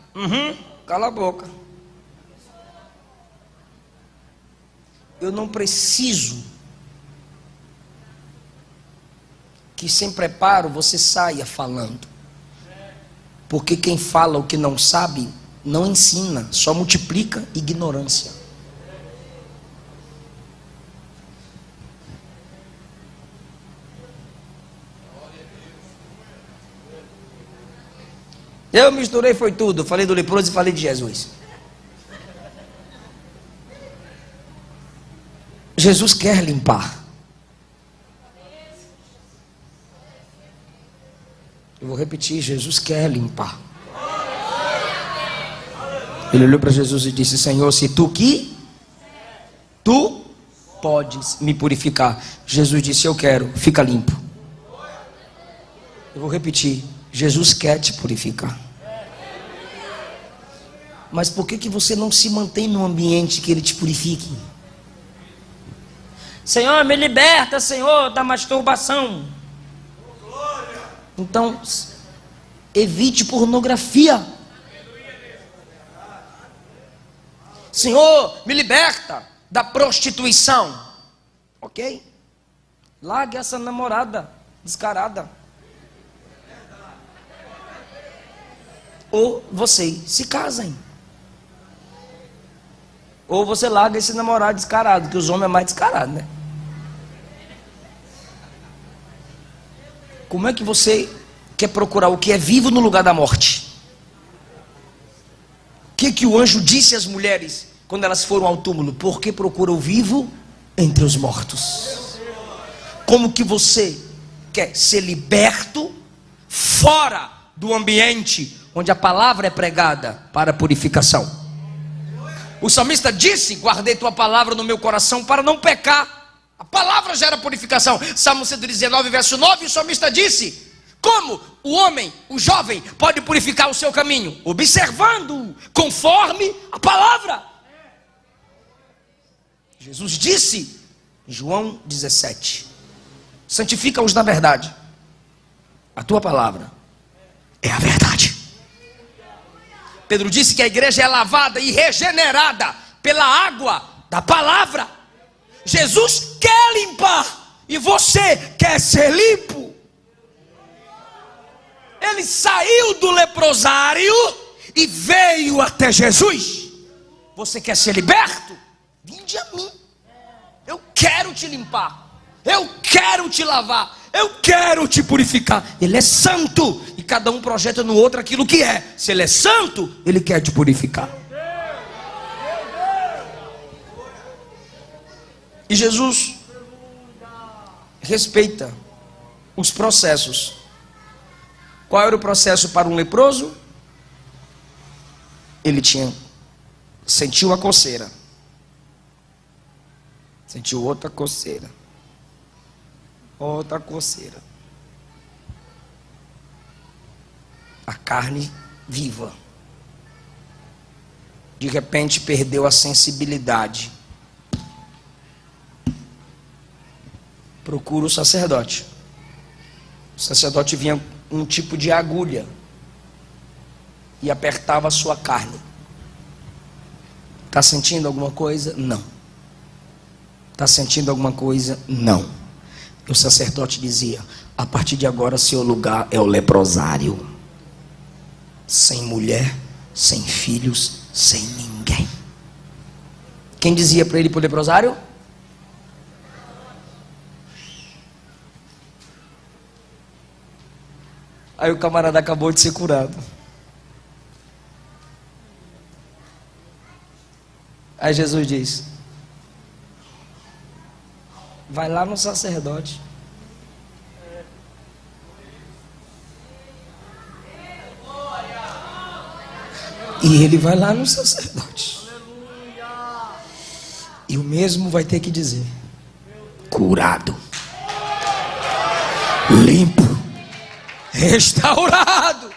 [SPEAKER 1] Cala a boca. Eu não preciso que sem preparo você saia falando. Porque quem fala o que não sabe não ensina, só multiplica ignorância. Eu misturei, foi tudo. Falei do leproso e falei de Jesus. Jesus quer limpar. Eu vou repetir: Jesus quer limpar. Ele olhou para Jesus e disse: Senhor, se tu podes me purificar. Jesus disse: eu quero, fica limpo. Eu vou repetir: Jesus quer te purificar. Mas por que você não se mantém num ambiente que Ele te purifique? Senhor, me liberta, Senhor, da masturbação. Então, evite pornografia. Senhor, me liberta da prostituição. Ok? Largue essa namorada descarada. Ou vocês se casem. Ou você larga esse namorado descarado, que os homens é mais descarado, né? Como é que você quer procurar o que é vivo no lugar da morte? O que o anjo disse às mulheres quando elas foram ao túmulo? Por que procura o vivo entre os mortos? Como que você quer ser liberto fora do ambiente onde a palavra é pregada para purificação? O salmista disse: guardei tua palavra no meu coração para não pecar. A palavra gera purificação. Salmo 119, verso 9, o salmista disse: como o homem, o jovem, pode purificar o seu caminho? Observando conforme a palavra. Jesus disse João 17. Santifica-os na verdade. A tua palavra é a verdade. Pedro disse que a igreja é lavada e regenerada pela água da palavra. Jesus quer limpar e você quer ser limpo. Ele saiu do leprosário e veio até Jesus. Você quer ser liberto? Vinde a mim. Eu quero te limpar. Eu quero te lavar. Eu quero te purificar. Ele é santo e cada um projeta no outro aquilo que é. Se ele é santo, ele quer te purificar. E Jesus respeita os processos. Qual era o processo para um leproso? Ele sentiu a coceira. Sentiu outra coceira. Outra coceira. A carne viva. De repente perdeu a sensibilidade. Procura o sacerdote. O sacerdote vinha com um tipo de agulha e apertava a sua carne. Está sentindo alguma coisa? Não. Está sentindo alguma coisa? Não. E o sacerdote dizia: a partir de agora seu lugar é o leprosário. Sem mulher, sem filhos, sem ninguém. Quem dizia para ele ir para o leprosário? Aí o camarada acabou de ser curado. Aí Jesus diz: vai lá no sacerdote. E ele vai lá no sacerdote. E o mesmo vai ter que dizer: curado, limpo, restaurado.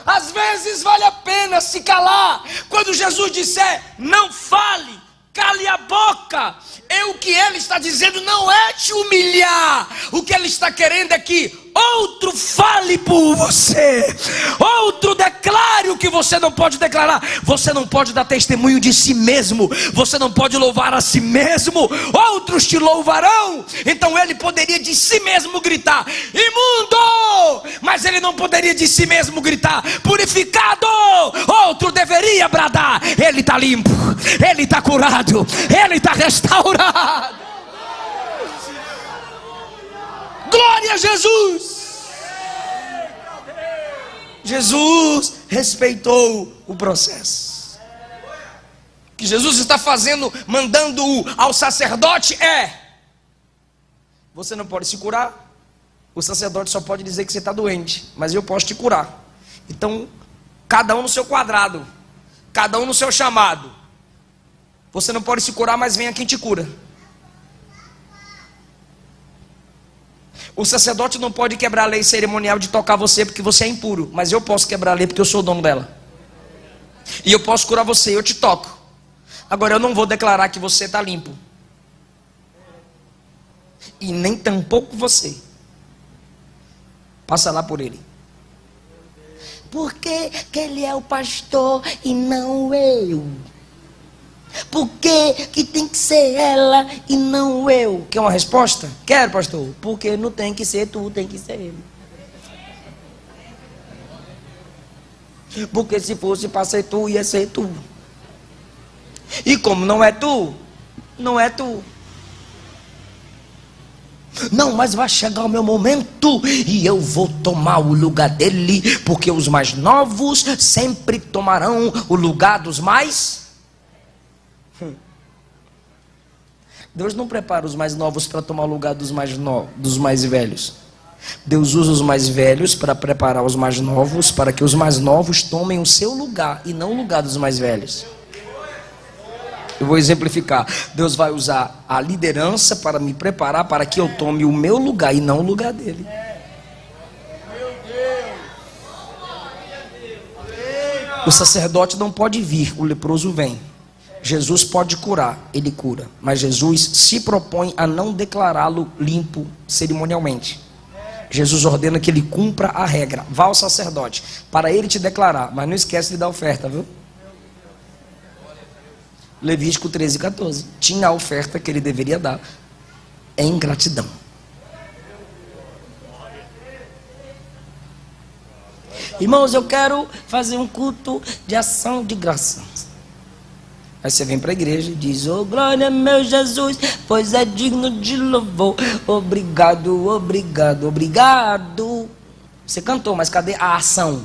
[SPEAKER 1] Às vezes vale a pena se calar. Quando Jesus disser não fale, cale a boca. O que ele está dizendo não é te humilhar. O que ele está querendo é que outro fale por você. Outro declare o que você não pode declarar. Você não pode dar testemunho de si mesmo. Você não pode louvar a si mesmo. Outros te louvarão. Então ele poderia de si mesmo gritar: imundo! Mas ele não poderia de si mesmo gritar: purificado! Outro deveria bradar: ele está limpo, ele está curado, ele está restaurado. Glória a Jesus. Jesus respeitou o processo. O que Jesus está fazendo, mandando ao sacerdote é: você não pode se curar. O sacerdote só pode dizer que você está doente, mas eu posso te curar. Então, cada um no seu quadrado, cada um no seu chamado. Você não pode se curar, mas venha quem te cura. O sacerdote não pode quebrar a lei cerimonial de tocar você porque você é impuro, mas eu posso quebrar a lei porque eu sou o dono dela. E eu posso curar você, eu te toco. Agora eu não vou declarar que você está limpo. E nem tampouco você. Passa lá por ele. Por que ele é o pastor e não eu? Por que tem que ser ela e não eu? Quer uma resposta? Quero, pastor. Porque não tem que ser tu, tem que ser ele. Porque se fosse para ser tu, ia ser tu. E como não é tu, não é tu. Não, mas vai chegar o meu momento e eu vou tomar o lugar dele, porque os mais novos sempre tomarão o lugar dos mais. Deus não prepara os mais novos para tomar o lugar dos mais velhos. Deus usa os mais velhos para preparar os mais novos, para que os mais novos tomem o seu lugar e não o lugar dos mais velhos. Eu vou exemplificar. Deus vai usar a liderança para me preparar para que eu tome o meu lugar e não o lugar dele. O sacerdote não pode vir, o leproso vem. Jesus pode curar, ele cura, mas Jesus se propõe a não declará-lo limpo cerimonialmente. Jesus ordena que ele cumpra a regra. Vá ao sacerdote para ele te declarar, mas não esquece de dar oferta, viu? Levítico 13:14. Tinha a oferta que ele deveria dar em gratidão. Irmãos, eu quero fazer um culto de ação de graça. Aí você vem para a igreja e diz: oh glória meu Jesus, pois é digno de louvor. Obrigado, obrigado, obrigado. Você cantou, mas cadê a ação?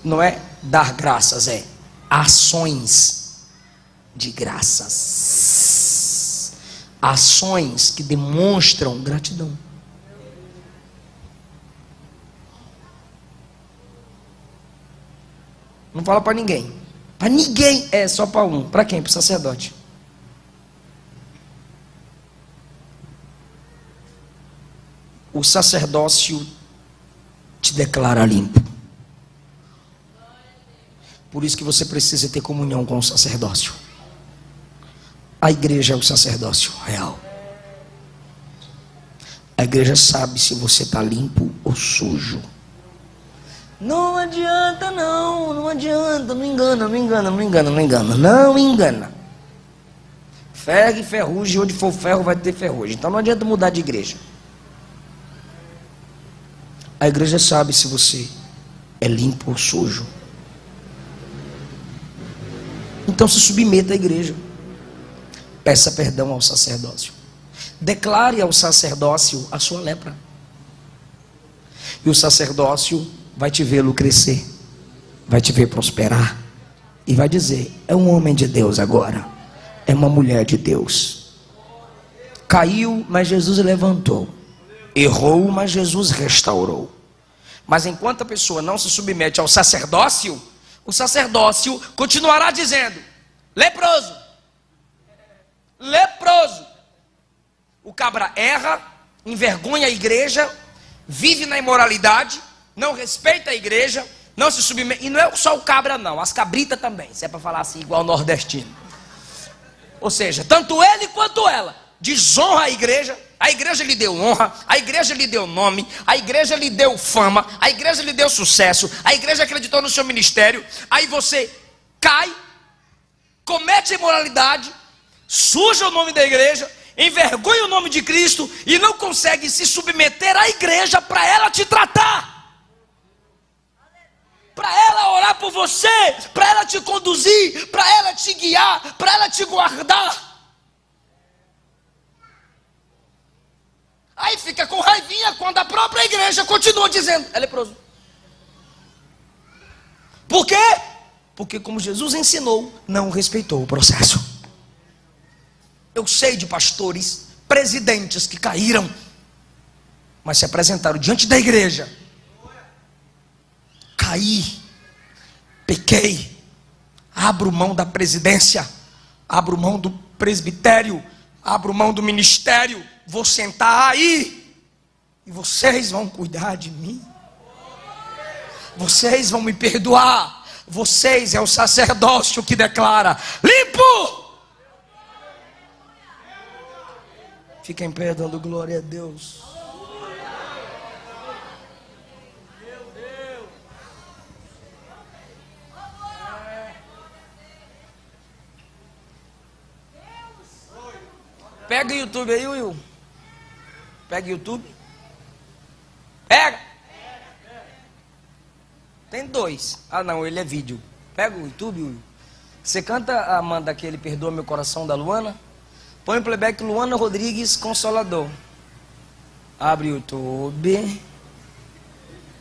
[SPEAKER 1] Não é dar graças, é ações de graças. Ações que demonstram gratidão. Não fala para ninguém. Para ninguém, é só para um. Para quem? Para o sacerdote. O sacerdócio te declara limpo. Por isso que você precisa ter comunhão com o sacerdócio. A igreja é o sacerdócio real. A igreja sabe se você está limpo ou sujo. Não adianta não adianta, não engana. Não engana. Ferro e ferrugem, onde for ferro vai ter ferrugem. Então não adianta mudar de igreja. A igreja sabe se você é limpo ou sujo. Então se submeta à igreja. Peça perdão ao sacerdócio. Declare ao sacerdócio a sua lepra. E o sacerdócio vai te vê-lo crescer, vai te ver prosperar e vai dizer: é um homem de Deus agora, é uma mulher de Deus. Caiu, mas Jesus levantou. Errou, mas Jesus restaurou. Mas enquanto a pessoa não se submete ao sacerdócio, o sacerdócio continuará dizendo: leproso, leproso. O cabra erra, envergonha a igreja, vive na imoralidade, não respeita a igreja, não se submete. E não é só o cabra não, as cabritas também, se é para falar assim igual nordestino. Ou seja, tanto ele quanto ela desonra a igreja lhe deu honra, a igreja lhe deu nome, a igreja lhe deu fama, a igreja lhe deu sucesso, a igreja acreditou no seu ministério. Aí você cai, comete imoralidade, suja o nome da igreja, envergonha o nome de Cristo e não consegue se submeter à igreja para ela te tratar, para ela orar por você, para ela te conduzir, para ela te guiar, para ela te guardar. Aí fica com raivinha quando a própria igreja continua dizendo: é leproso. Por quê? Porque como Jesus ensinou, não respeitou o processo. Eu sei de pastores, presidentes que caíram, mas se apresentaram diante da igreja: caí, pequei, abro mão da presidência, abro mão do presbitério, abro mão do ministério, vou sentar aí e vocês vão cuidar de mim, vocês vão me perdoar. Vocês é o sacerdócio que declara: limpo. Fica em pé dando glória a Deus. Pega o YouTube aí, Will. Pega o YouTube. Pega. Tem dois. Ah não, ele é vídeo. Pega o YouTube, Will. Você canta, Amanda, aquele Perdoa Meu Coração da Luana? Põe o playback Luana Rodrigues Consolador. Abre o YouTube.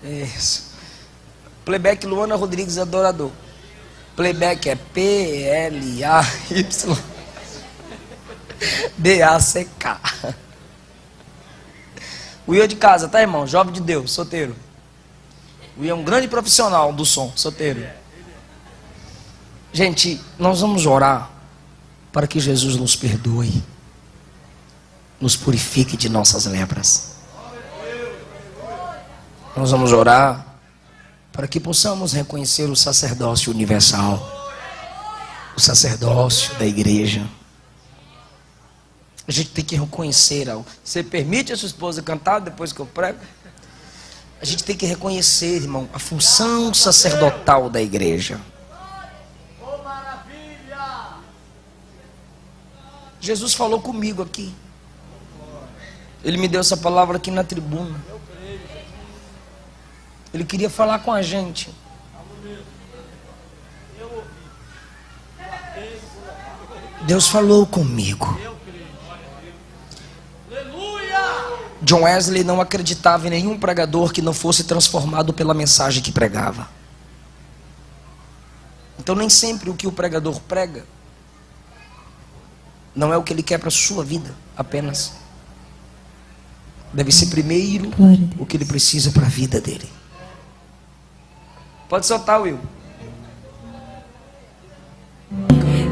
[SPEAKER 1] Isso. Playback Luana Rodrigues Adorador. Playback é P-L-A-Y-D-A-C-K. O Will é de casa, tá, irmão? Jovem de Deus, solteiro. O Will é um grande profissional do som, solteiro. Gente, nós vamos orar para que Jesus nos perdoe, nos purifique de nossas lepras. Nós vamos orar para que possamos reconhecer o sacerdócio universal. o sacerdócio da igreja. A gente tem que reconhecer algo. Você permite a sua esposa cantar depois que eu prego? A gente tem que reconhecer, irmão, a função sacerdotal da igreja. Jesus falou comigo aqui. Ele me deu essa palavra aqui na tribuna. Ele queria falar com a gente. Deus falou comigo. John Wesley não acreditava em nenhum pregador que não fosse transformado pela mensagem que pregava. Então nem sempre o que o pregador prega não é o que ele quer para a sua vida apenas. Deve ser primeiro o que ele precisa para a vida dele. Pode soltar, Will.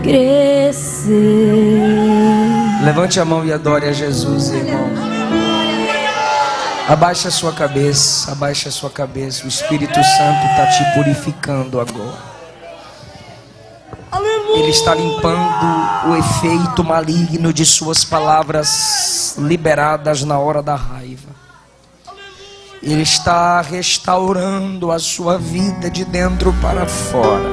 [SPEAKER 2] Crescer.
[SPEAKER 1] Levante a mão e adore a Jesus, irmão. Abaixa a sua cabeça, abaixa a sua cabeça. O Espírito Santo está te purificando agora. Ele está limpando o efeito maligno de suas palavras liberadas na hora da raiva. Ele está restaurando a sua vida de dentro para fora.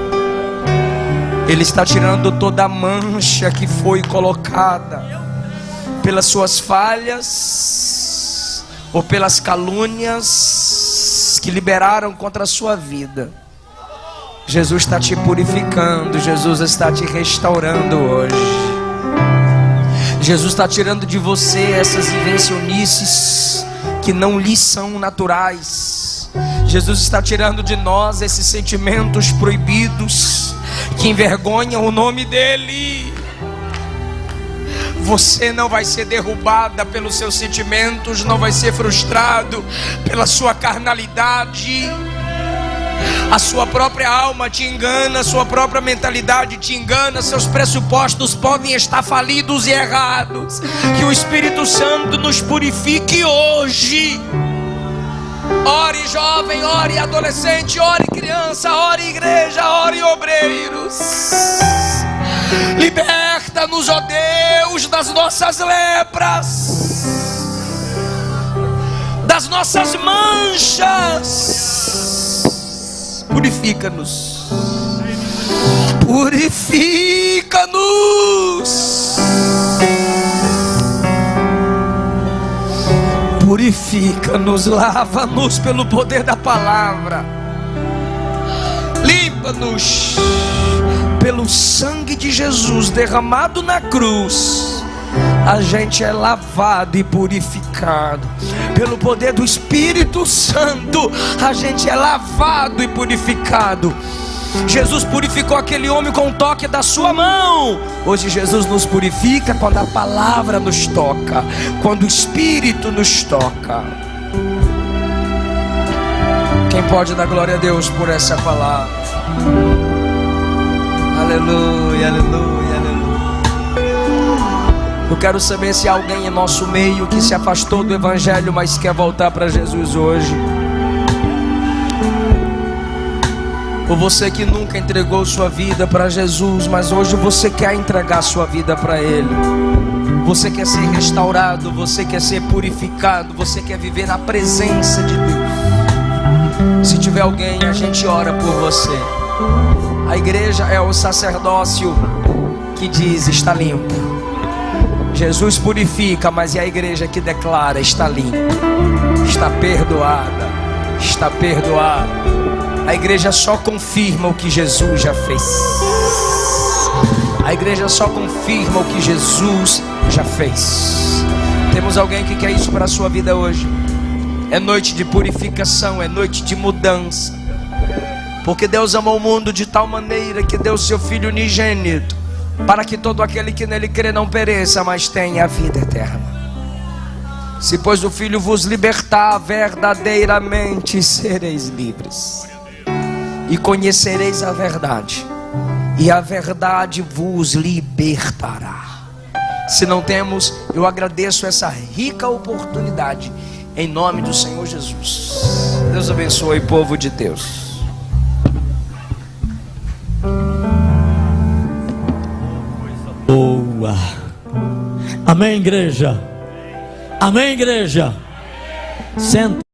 [SPEAKER 1] Ele está tirando toda a mancha que foi colocada pelas suas falhas ou pelas calúnias que liberaram contra a sua vida. Jesus está te purificando, Jesus está te restaurando hoje. Jesus está tirando de você essas invencionices que não lhe são naturais. Jesus está tirando de nós esses sentimentos proibidos que envergonham o nome dele. Você não vai ser derrubada pelos seus sentimentos, não vai ser frustrado pela sua carnalidade. A sua própria alma te engana, a sua própria mentalidade te engana, seus pressupostos podem estar falidos e errados. Que o Espírito Santo nos purifique hoje. Ore jovem, ore adolescente, ore criança, ore igreja, ore obreiros. Liberta-nos, ó Deus, das nossas lepras, das nossas manchas. Purifica-nos. Purifica-nos. Purifica-nos, lava-nos pelo poder da palavra. Limpa-nos pelo sangue de Jesus derramado na cruz. A gente é lavado e purificado pelo poder do Espírito Santo. A gente é lavado e purificado. Jesus purificou aquele homem com o toque da sua mão. Hoje Jesus nos purifica quando a palavra nos toca, quando o Espírito nos toca. Quem pode dar glória a Deus por essa palavra? Aleluia, aleluia, aleluia. Eu quero saber se há alguém em nosso meio que se afastou do Evangelho, mas quer voltar para Jesus hoje. Ou você que nunca entregou sua vida para Jesus, mas hoje você quer entregar sua vida para Ele. Você quer ser restaurado, você quer ser purificado, você quer viver na presença de Deus. Se tiver alguém, a gente ora por você. A igreja é o sacerdócio que diz: está limpo. Jesus purifica, mas é a igreja que declara: está limpo, está perdoada, está perdoada. A igreja só confirma o que Jesus já fez. A igreja só confirma o que Jesus já fez. Temos alguém que quer isso para a sua vida hoje? É noite de purificação, é noite de mudança. Porque Deus amou o mundo de tal maneira que deu seu Filho unigênito, para que todo aquele que nele crê não pereça, mas tenha a vida eterna. Se pois o Filho vos libertar, verdadeiramente sereis livres. E conhecereis a verdade, e a verdade vos libertará. Se não temos, eu agradeço essa rica oportunidade, em nome do Senhor Jesus. Deus abençoe, povo de Deus.
[SPEAKER 2] água. Amém, igreja? Amém, igreja? Senta.